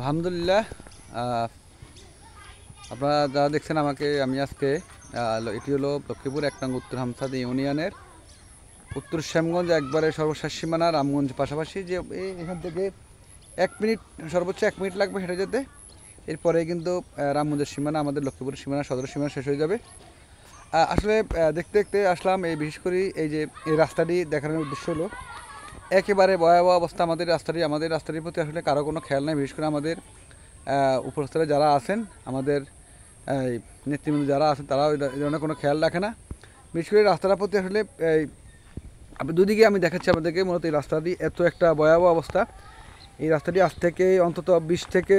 আলহামদুলিল্লাহ। আপনারা যারা দেখছেন আমাকে, আমি আজকে এটি হলো লক্ষ্মীপুর ১ নং উত্তর হামসাদি ইউনিয়নের উত্তর শ্যামগঞ্জ একবারে সর্বশেষ সীমানা রামগঞ্জ পাশাপাশি, যে এখান থেকে ১ মিনিট, সর্বোচ্চ ১ মিনিট লাগবে হেঁটে যেতে। এরপরে কিন্তু রামগঞ্জের সীমানা, আমাদের লক্ষ্মীপুরের সীমানা, সদর সীমানা শেষ হয়ে যাবে। আসলে দেখতে দেখতে আসলাম এই, বিশেষ করে এই যে এই রাস্তাটি দেখানোর উদ্দেশ্য হলো একেবারে ভয়াবহ অবস্থা আমাদের রাস্তাটির প্রতি আসলে কারো কোনো খেয়াল নেই। বিশেষ করে আমাদের উপরস্থলে যারা আছেন, আমাদের নেতৃবৃন্দ যারা আছেন, তারাও এই ধরনের কোনো খেয়াল রাখে না। বিশেষ করে রাস্তাটার প্রতি আসলে আপনি দুদিকে আমি দেখাচ্ছি আপনাদেরকে। মূলত এই রাস্তাটি এত একটা ভয়াবহ অবস্থা। এই রাস্তাটি আজ থেকে অন্তত ২০ থেকে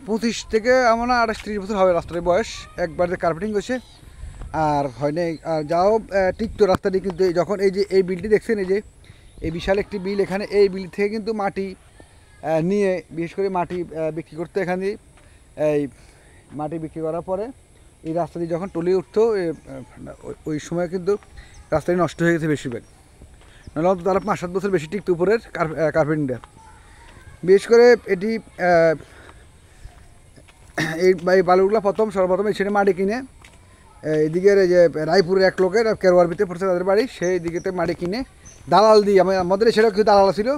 ২৫ থেকে আমার ২৮-৩০ বছর হবে রাস্তাটির বয়স। একবার যে কার্পেটিং হয়েছে আর হয়নি। আর যাও টিকতো রাস্তাটি, কিন্তু যখন এই যে এই বিলটি দেখছেন, এই যে এই বিশাল একটি বিল, এখানে এই বিল থেকে কিন্তু মাটি নিয়ে, বিশেষ করে মাটি বিক্রি করতে, এখানে এই মাটি বিক্রি করার পরে এই রাস্তাটি যখন টলি উঠতো, ওই সময় কিন্তু রাস্তাটি নষ্ট হয়ে গেছে বেশিরভাগ। নাহলে অন্তত তারা ৫-৭ বছর বেশি টিকতো উপরের কার্পেটিংটা। বিশেষ করে এটি এই বালুগুলো সর্বপ্রথম এই ছেড়ে মাটি কিনে, এদিকের এই যে রায়পুরের এক লোকের কেরোয়ার ভিতরে পড়ছে তাদের বাড়ি, সেই দিকেতে মাটি কিনে দালাল দিয়ে, আমাদের সেটা কিছু দালাল ছিল,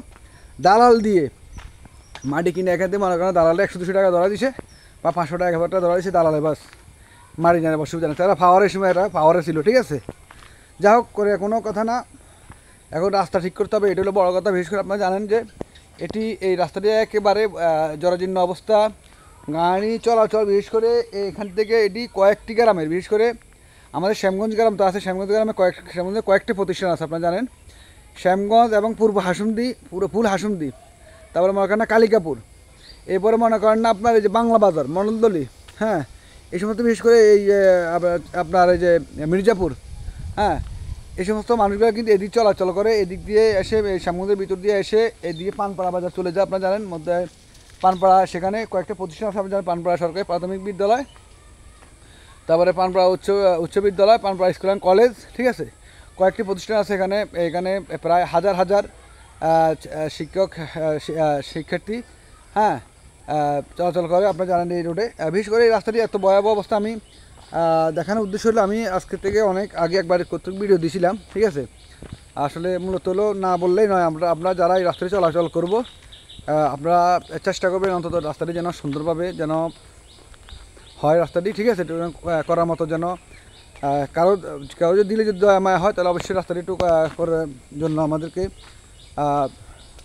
দালাল দিয়ে মাটি কিনে এখান থেকে মনে করেন দালালে ১০০-২০০ টাকা ধরা দিছে, বা ৫০০ টাকা ১০০০ টাকা ধরা দিছে দালালে, বাস মাটি জানে অসুবিধা নেই। তারা পাওয়ারের সময় এরা পাওয়ারে ছিল, ঠিক আছে। যা হোক করে কোনো কথা না, এখন রাস্তা ঠিক করতে হবে, এটা হলো বড় কথা। বিশেষ করে আপনারা জানেন যে এই রাস্তাটি একেবারে জরাজীর্ণ অবস্থা, গাড়ি চলাচল, বিশেষ করে এখান থেকে এটি কয়েকটি গ্রামের, বিশেষ করে আমাদের শ্যামগঞ্জ গ্রাম তো আছে, শ্যামগঞ্জ গ্রামে শ্যামগঞ্জে কয়েকটি প্রতিষ্ঠান আছে আপনারা জানেন। শ্যামগঞ্জ এবং পূর্ব হাসুমদি, ফুল হাসুমদি, তারপরে মনে করেন না কালিকাপুর, এরপরে মনে করেন না আপনার এই যে বাংলা বাজার, মণ্ডলদলি, হ্যাঁ, এই সমস্ত, বিশেষ করে এই আপনার এই যে মির্জাপুর, হ্যাঁ, এই সমস্ত মানুষগুলো কিন্তু এদিক চলাচল করে, এদিক দিয়ে এসে শ্যামগঞ্জের ভিতর দিয়ে এসে এদিকে পানপাড়া বাজার চলে যায়। আপনারা জানেন মধ্যে পানপাড়া, সেখানে কয়েকটা প্রতিষ্ঠান আছে, আপনি জানেন পানপাড়া সরকারি প্রাথমিক বিদ্যালয়, তারপরে পানপাড়া উচ্চ বিদ্যালয়, পানপাড়া স্কুল অ্যান্ড কলেজ, ঠিক আছে, কয়েকটি প্রতিষ্ঠান আছে এখানে। এখানে প্রায় হাজার হাজার শিক্ষক শিক্ষার্থী, হ্যাঁ, চলাচল করে, আপনারা জানেন এই রোডে। বিশেষ করে এই রাস্তাটি এত ভয়াবহ অবস্থা আমি দেখানোর উদ্দেশ্য হলো, আমি আজকে থেকে অনেক আগে একবার কতটুক ভিডিও দিয়েছিলাম, ঠিক আছে। আসলে মূলত হলো না বললেই নয়, আপনারা যারা এই রাস্তাটি চলাচল করব, আপনারা চেষ্টা করবেন অন্তত রাস্তাটি যেন সুন্দরভাবে যেন হয় রাস্তাটি, ঠিক আছে, করার মতো যেন কারো যদি দিলে যদি দয়ামায়া হয়, তাহলে অবশ্যই রাস্তাটি একটু করার জন্য আমাদেরকে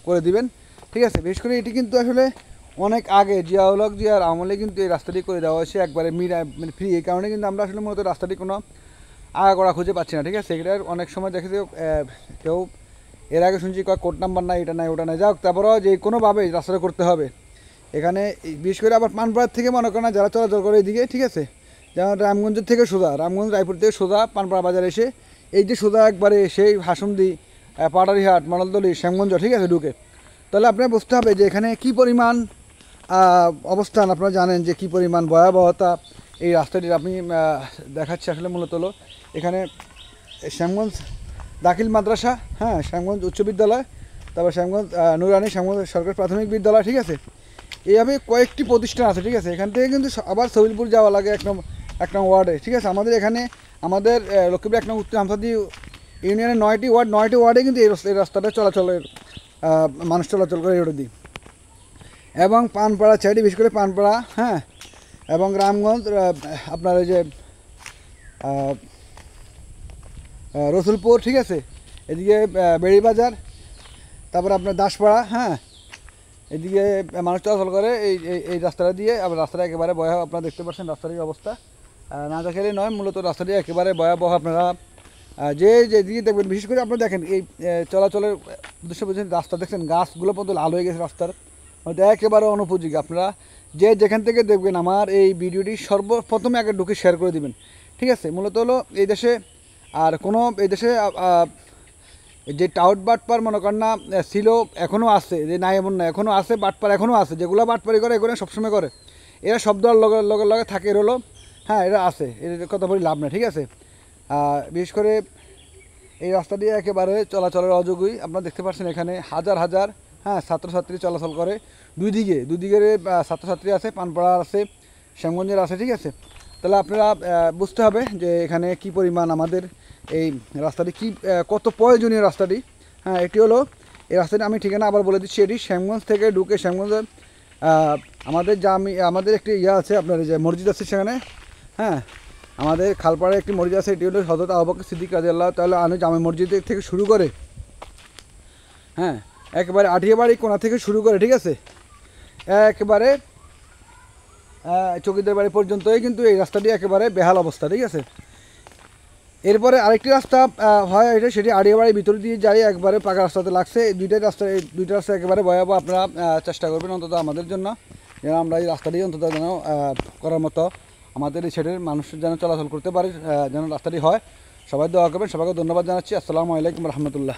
করে দিবেন, ঠিক আছে। বিশেষ করে এটি কিন্তু আসলে অনেক আগে জিয়াউল হক জিয়ার আমলে কিন্তু এই রাস্তাটি করে দেওয়া হয়েছে একবারে মানে ফ্রি। এই কারণে কিন্তু আমরা আসলে মূলত রাস্তাটি কোনো আগাগোড়া খুঁজে পাচ্ছি না, ঠিক আছে। এটার অনেক সময় দেখেছি কেউ এর আগে শুনছি কোড নাম্বার নাই, এটা নাই, ওটা নাই, যাক, তারপরেও যে কোনোভাবে রাস্তাটা করতে হবে এখানে। বিশেষ করে আবার পানপাড়ার থেকে মনে করেন যারা চলাচল করে এদিকে, ঠিক আছে, যেমন রামগঞ্জের থেকে সোজা, রামগঞ্জ রায়পুর থেকে সোজা পানপাড়া বাজারে এসে এই যে সোজা একবারে সেই হাসুমদি, পাটারিহাট, মণ্ডলদলি, শ্যামগঞ্জ, ঠিক আছে, ঢুকে, তাহলে আপনার বুঝতে হবে যে এখানে কী পরিমাণ অবস্থান। আপনারা জানেন যে কী পরিমাণ ভয়াবহতা এই রাস্তাটির। আপনি দেখাচ্ছি আসলে মূলত হলো এখানে শ্যামগঞ্জ দাখিল মাদ্রাসা, হ্যাঁ, শ্যামগঞ্জ উচ্চ বিদ্যালয়, তারপর শ্যামগঞ্জ নুরানি, শ্যামগঞ্জ সরকারি প্রাথমিক বিদ্যালয়, ঠিক আছে, এইভাবে কয়েকটি প্রতিষ্ঠান আছে, ঠিক আছে। এখান থেকে কিন্তু আবার সবিলপুর যাওয়া লাগে এক নং ওয়ার্ডে, ঠিক আছে। আমাদের এখানে আমাদের লক্ষ্মীপুর ১ নং উত্তর হামসাদি ইউনিয়নের ৯টি ওয়ার্ডে কিন্তু এই রাস্তাটা চলাচলের মানুষ চলাচল করে এই রোড দিয়ে। এবং পানপাড়া সাইডে, বিশেষ করে পানপাড়া, হ্যাঁ, এবং রামগঞ্জ, আপনার এই যে রসুলপুর, ঠিক আছে, এদিকে বেড়িবাজার, তারপরে আপনার দাসপাড়া, হ্যাঁ, এদিকে মানুষ চলাচল করে এই রাস্তাটা দিয়ে। আবার রাস্তাটা একেবারে ভয়াবহ, আপনারা দেখতে পাচ্ছেন রাস্তাটির অবস্থা, না দেখালেই নয়, মূলত রাস্তাটি একেবারে ভয়াবহ। আপনারা যেদিকে দেখবেন, বিশেষ করে আপনারা দেখেন এই চলাচলের উদ্দেশ্য বলছেন, রাস্তা দেখছেন গাছগুলো পর্যন্ত লাল হয়ে গেছে রাস্তার, হয়তো একেবারে অনুপযোগী। আপনারা যেখান থেকে দেখবেন আমার এই ভিডিওটি সর্বপ্রথমে আগে ঢুকে শেয়ার করে দিবেন, ঠিক আছে। মূলত হলো এই দেশে আর কোনো এই দেশে যে টাউট বাটপার মনে করেন না ছিল, এখনও আছে, যে নাই এমন না, এখনও আছে বাটপার, এখনও আছে, যেগুলো বাটপারি করে এগুলো সবসময় করে, এরা শব্দ লগে থাকে, এর হলো, হ্যাঁ, এরা আছে, এর কথা বলি লাভ না, ঠিক আছে। বিশেষ করে এই রাস্তা দিয়ে একেবারে চলাচলের অযোগ্যই। আপনারা দেখতে পাচ্ছেন এখানে হাজার হাজার হ্যাঁ, ছাত্রছাত্রী চলাচল করে দুদিকের ছাত্রছাত্রী আছে, পানপাড়া আছে, শ্যামগঞ্জের আছে, ঠিক আছে। তাহলে আপনারা বুঝতে হবে যে এখানে কি পরিমাণ আমাদের এই রাস্তাটি কত প্রয়োজনীয় রাস্তাটি। হ্যাঁ, এটি হলো এই রাস্তাটি, আমি ঠিকানা আবার বলে দিচ্ছি। এটি শ্যামগঞ্জ থেকে ঢুকে শ্যামগঞ্জের আমাদের একটি আছে, আপনার যে মসজিদ আছে সেখানে। হ্যাঁ, আমাদের খালপাড়ে একটি মসজিদ আছে, এটি হলো হযরত আবু বকর সিদ্দিক রাদিয়াল্লাহু তাআলা আনহু জামে মসজিদ থেকে শুরু করে, হ্যাঁ, একেবারে আটিয়াবাড়ি কোণা থেকে শুরু করে, ঠিক আছে, একেবারে চকিদার বাড়ি পর্যন্তই কিন্তু এই রাস্তাটি একেবারে বেহাল অবস্থা, ঠিক আছে। এরপরে আরেকটি রাস্তা হয়, এটা সেটি আড়িয়াবাড়ির ভিতর দিয়ে যাই, একবারে পাকা রাস্তাতে লাগছে। এই দুইটা রাস্তা একেবারে ভয়াবহ। আপনারা চেষ্টা করবেন অন্তত আমাদের জন্য, যেন আমরা এই রাস্তাটি অন্তত যেন করার মতো আমাদের এই সাইডের মানুষ যেন চলাচল করতে পারে, যেন রাস্তাটি হয়। সবাই দোয়া করবেন। সবাইকে ধন্যবাদ জানাচ্ছি। আসসালামু আলাইকুম রহমতুল্লাহ।